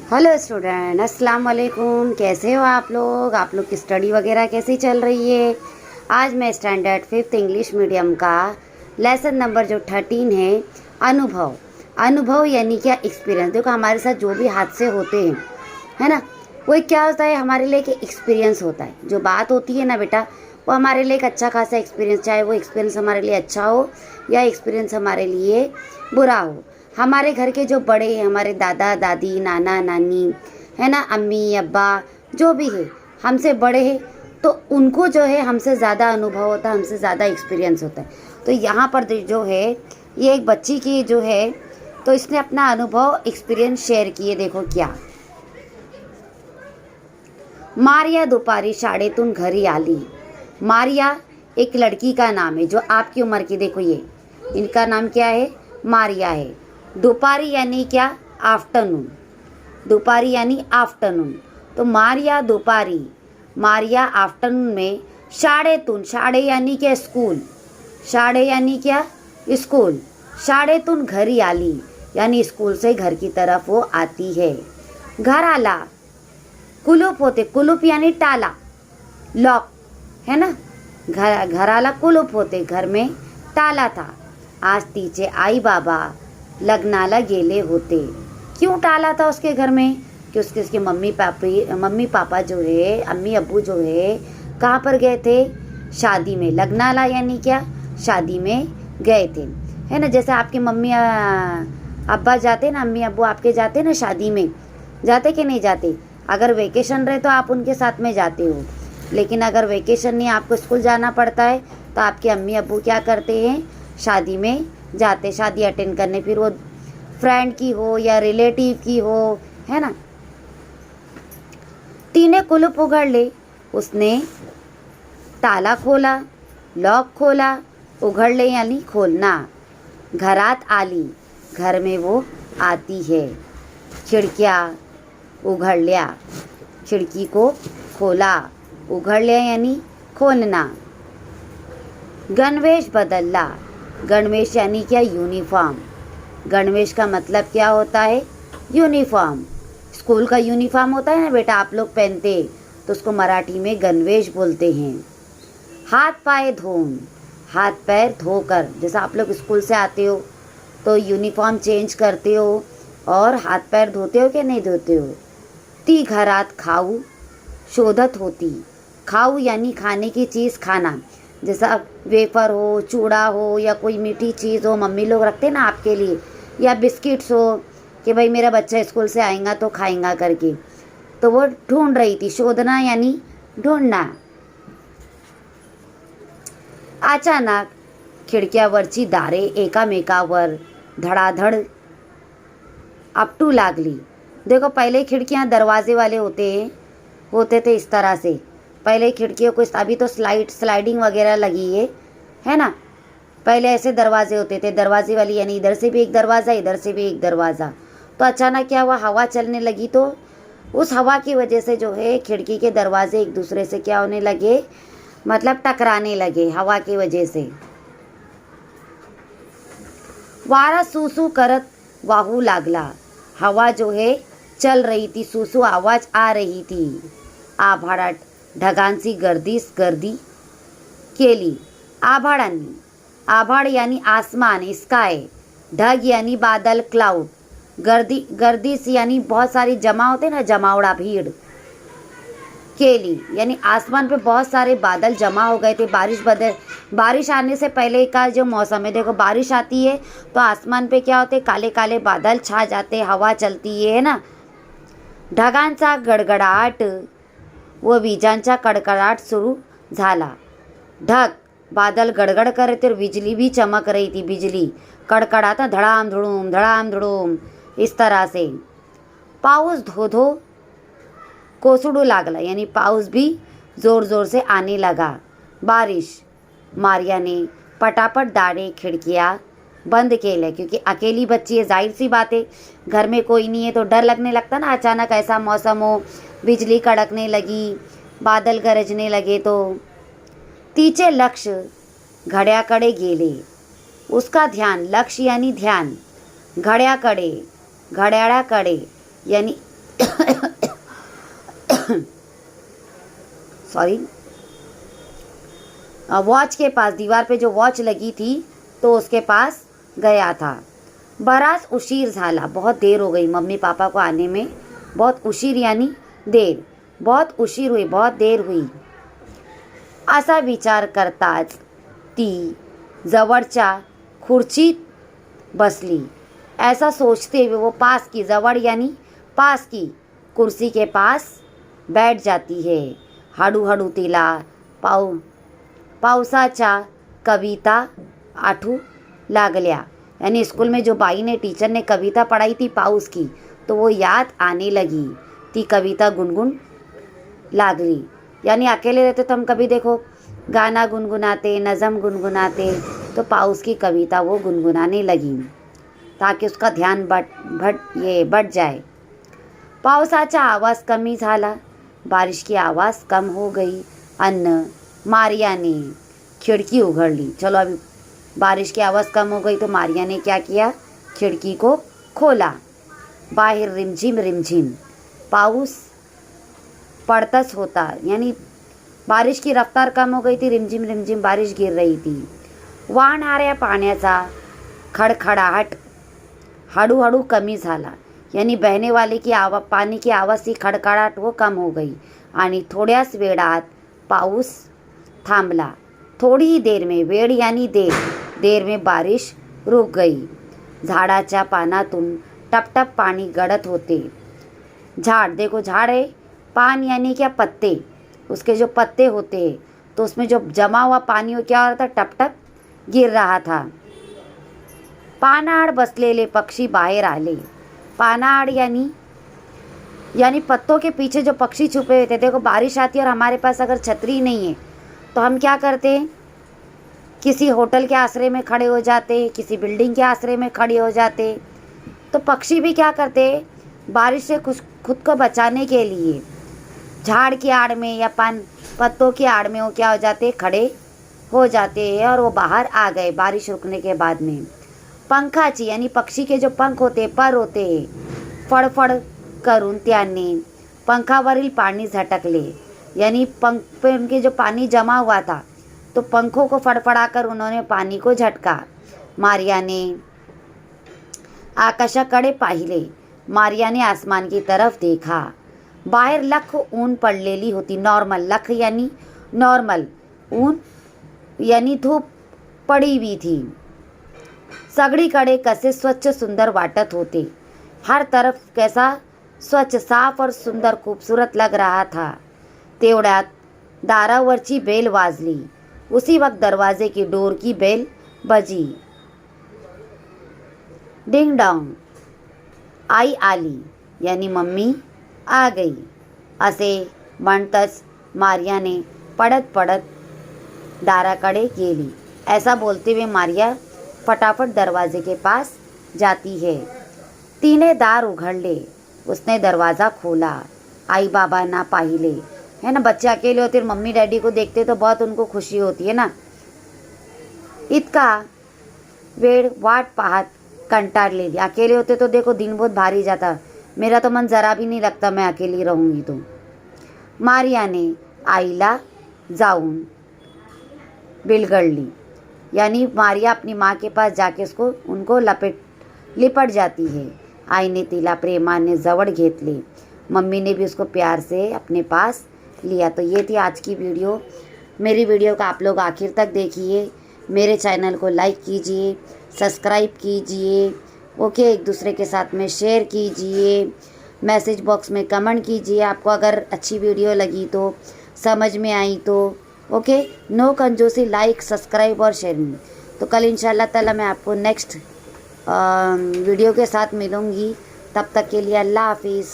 Hello student, अस्सलाम वालेकुम। कैसे हो आप लोग की स्टडी वगैरह कैसी चल रही है। आज मैं स्टैंडर्ड 5th इंग्लिश मीडियम का लेसन नंबर जो 13 है, अनुभव। अनुभव यानी क्या, एक्सपीरियंस। देखो, हमारे साथ जो भी हादसे होते हैं, है ना, वो क्या होता है, हमारे लिए एक एक्सपीरियंस होता है। जो बात होती है ना बेटा, वो हमारे लिए एक अच्छा खासा एक्सपीरियंस, चाहे वो एक्सपीरियंस हमारे लिए अच्छा हो या एक्सपीरियंस हमारे लिए बुरा हो। हमारे घर के जो बड़े हैं, हमारे दादा दादी, नाना नानी, है ना, अम्मी अब्बा, जो भी है, हमसे बड़े हैं, तो उनको जो है हमसे ज़्यादा अनुभव होता है, हमसे ज़्यादा एक्सपीरियंस होता है। तो यहाँ पर जो है, ये एक बच्ची की जो है, तो इसने अपना अनुभव एक्सपीरियंस शेयर किए। देखो क्या, मारिया दुपारी शाळेतून घरी आली। मारिया एक लड़की का नाम है जो आपकी उम्र की, देखो ये इनका नाम क्या है, मारिया है। दोपहरी यानी क्या, आफ्टरनून। दोपहरी यानी आफ्टरनून। तो मारिया दोपहरी, मारिया आफ्टरनून में शाळेतून, शाळे यानी क्या, स्कूल। शाळे यानी क्या, स्कूल। शाळेतून घरी आली यानी स्कूल से घर की तरफ वो आती है। घर आला, कुलूप होते, कुलूप यानी ताला, लॉक, है ना। घराला कुलूप होते, घर में ताला था। आज तिचे आई बाबा लग्नाला गेले होते। क्यों टाला था उसके घर में, कि उसके मम्मी पापा जो है, अम्मी अब्बू जो है, कहाँ पर गए थे, शादी में। लग्नाला यानी क्या, शादी में गए थे, है ना। जैसे आपके मम्मी अब्बा जाते ना, अम्मी अब्बू आपके जाते ना शादी में, जाते कि नहीं जाते। अगर वेकेशन रहे तो आप उनके साथ में जाते हो, लेकिन अगर वेकेशन नहीं, आपको स्कूल जाना पड़ता है, तो आपके अम्मी अब्बू क्या करते हैं, शादी में जाते, शादी अटेंड करने, फिर वो फ्रेंड की हो या रिलेटिव की हो, है ना। तीने कुलूप उघड ले, उसने ताला खोला, लॉक खोला, उघडले यानी खोलना। घरात आली, घर में वो आती है। खिड़क्या उघडल्या, खिड़की को खोला, उघडल्या यानी खोलना। गणवेश बदलला, गणवेश यानी क्या, यूनिफॉर्म। गणवेश का मतलब क्या होता है, यूनिफॉर्म। स्कूल का यूनिफॉर्म होता है ना बेटा, आप लोग पहनते, तो उसको मराठी में गणवेश बोलते हैं। हाथ पाए धोन, हाथ पैर धोकर, जैसा आप लोग स्कूल से आते हो तो यूनिफॉर्म चेंज करते हो और हाथ पैर धोते हो कि नहीं धोते हो। ती घरात खाऊ शोधत होती। खाऊ यानी खाने की चीज़, खाना, जैसा वेफर हो, चूड़ा हो या कोई मीठी चीज़ हो, मम्मी लोग रखते ना आपके लिए, या बिस्किट्स हो कि भाई मेरा बच्चा स्कूल से आएगा तो खाएगा करके, तो वो ढूंढ रही थी। शोधना यानी ढूंढना। अचानक खिडक्यावरची दारे एकामेकावर धडाधड आपटू लागली। देखो, पहले खिड़कियां दरवाजे वाले होते थे इस तरह से। पहले खिड़कियों को, अभी तो स्लाइडिंग वगैरह लगी है ना। पहले ऐसे दरवाजे होते थे, दरवाजे वाली यानी इधर से भी एक दरवाज़ा, इधर से भी एक दरवाज़ा। तो अचानक क्या हुआ, हवा चलने लगी, तो उस हवा की वजह से जो है खिड़की के दरवाजे एक दूसरे से क्या होने लगे, मतलब टकराने लगे हवा की वजह से। वारा सूसू करत वाहू लागला, हवा जो है चल रही थी, सूसू आवाज आ रही थी। आभाळात ढगांची गर्दी केली। आभाळांनी, आभाळ यानी आसमान, स्काय। ढग यानी बादल, क्लाउड। गर्दिश यानी बहुत सारी जमा होते ना, जमावड़ा, भीड़। केली यानी आसमान पे बहुत सारे बादल जमा हो गए थे। बारिश आने से पहले का जो मौसम है, देखो बारिश आती है तो आसमान पे क्या होते, काले काले बादल छा जाते, हवा चलती है ना। ढगांचा गडगडाट व विजांचा कडकडाट सुरू झाला। ढग, बादल गड़गड़ कर रहे थे और बिजली भी चमक रही थी, बिजली कड़कड़ाता, धड़ाम धड़ूम इस तरह से। पाऊस धो कोसळू लागला, यानी पाऊस भी जोर जोर से आने लगा। बारिश, मारिया ने पटापट दाढ़े खिड़कियाँ बंद केल्या, क्योंकि अकेली बच्ची है, जाहिर सी बात है, घर में कोई नहीं है तो डर लगने लगता ना। अचानक ऐसा मौसम हो, बिजली कड़कने लगी, बादल गरजने लगे तो। तिचे लक्ष घड्याकडे गेले, उसका ध्यान, लक्ष्य यानी ध्यान, घड्याकडे, घड्याळाकडे यानी सॉरी, वॉच के पास, दीवार पे जो वॉच लगी थी तो उसके पास गया था। बराच उशीर झाला, बहुत देर हो गई मम्मी पापा को आने में, बहुत उशीर यानी देर, बहुत उशीर हुई, बहुत देर हुई असा विचार करताच ती जवळच्या खुर्चीत बसली। ऐसा सोचते हुए वो पास की, जवळ यानी पास की कुर्सी के पास बैठ जाती है। हळूहळू तिला पावसाच्या कविता आठवू लागल्या। यानी स्कूल में जो बाई ने, टीचर ने कविता पढ़ाई थी पाउस की, तो वो याद आने लगी। ती कविता गुनगुन लागली। यानी अकेले रहते तो हम कभी देखो गाना गुनगुनाते, नज़म गुनगुनाते, तो पाउस की कविता वो गुनगुनाने लगी ताकि उसका ध्यान बढ़ जाए। पावसाचा आवाज़ कमी झाला, बारिश की आवाज़ कम हो गई। अन्न मारिया ने खिड़की उघडली। चलो अभी बारिश की आवाज़ कम हो गई तो मारिया ने क्या किया, खिड़की को खोला। बाहर रिमझिम रिमझिम पाऊस पड़ताच होता, यानी बारिश की रफ्तार कम हो गई थी, रिमझिम रिमझिम बारिश गिर रही थी। वाहणाऱ्या पाण्याचा खडखडाहट हळूहळू कमी झाला, यानी बहने वाले की पानी की आवाज़ की खडखडाहट वो कम हो गई आणि थोड्याच वेळात पाऊस थांबला। थोड़ी ही देर में, वेळ यानी देर, देर में बारिश रुक गई। झाडाच्या पानातून टपटप पानी गड़त होते। झाड़, देखो झाड़ है, पान यानी क्या, पत्ते, उसके जो पत्ते होते हैं तो उसमें जो जमा हुआ पानी हो क्या हो रहा था, टप टप गिर रहा था। पानाआड बसलेले पक्षी बाहर आले। पानाआड यानी पत्तों के पीछे जो पक्षी छुपे हुए थे। देखो बारिश आती है और हमारे पास अगर छतरी नहीं है तो हम क्या करते हैं, किसी होटल के आश्रय में खड़े हो जाते, किसी बिल्डिंग के आश्रय में खड़े हो जाते। तो पक्षी भी क्या करते, बारिश से खुद को बचाने के लिए झाड़ की आड़ में या पत्तों की आड़ में वो क्या हो जाते, खड़े हो जाते हैं और वो बाहर आ गए बारिश रुकने के बाद में। पंखाची यानी पक्षी के जो पंख होते, पर होते हैं, फडफड करून त्यांनी पंखावरील पाणी झटकले। यानी पंख पे उनके जो पानी जमा हुआ था तो पंखों को फड़फड़ाकर उन्होंने पानी को झटका। मारिया ने आकाशाकडे पाहिले। मारिया ने आसमान की तरफ देखा। बाहेर लख ऊन पडलेली होती। नॉर्मल, लख यानी नॉर्मल, ऊन यानी धूप पड़ी हुई थी। सगळीकडे कसे स्वच्छ सुंदर वाटत होते। हर तरफ कैसा स्वच्छ, साफ और सुंदर खूबसूरत लग रहा था। तेवढ्यात दारावरची बेल वाजली। उसी वक्त दरवाजे की डोर की बेल बजी। डिंग डॉन्ग, आई आली, यानी मम्मी आ गई असे म्हणतच मारिया ने पडत पडत दाराकडे गेली। ऐसा बोलते हुए मारिया फटाफट दरवाजे के पास जाती है। तीने दार उघडले। उसने दरवाज़ा खोला। आई बाबा ना पाहिले, है ना, बच्चे अकेले होते, मम्मी डैडी को देखते तो बहुत उनको खुशी होती है ना। इतका वेळ वाट पाहत कंटाळलेली। अकेले होते तो देखो दिन बहुत भारी जाता। मेरा तो मन ज़रा भी नहीं लगता मैं अकेली रहूँगी तो। मारिया ने आईला जाऊन बिलगड़ली, यानी मारिया अपनी माँ के पास जाके उनको लिपट जाती है। आईने तिला प्रेमाने जवळ घेतले। मम्मी ने भी उसको प्यार से अपने पास लिया। तो ये थी आज की वीडियो। मेरी वीडियो को आप लोग आखिर तक देखिए। मेरे चैनल को लाइक कीजिए, सब्सक्राइब कीजिए, ओके, एक दूसरे के साथ में शेयर कीजिए, मैसेज बॉक्स में कमेंट कीजिए आपको अगर अच्छी वीडियो लगी तो, समझ में आई तो, ओके। नो कंजूसी, लाइक, सब्सक्राइब और शेयरिंग। तो कल इंशाल्लाह ताला मैं आपको नेक्स्ट वीडियो के साथ मिलूँगी। तब तक के लिए अल्लाह हाफिज़।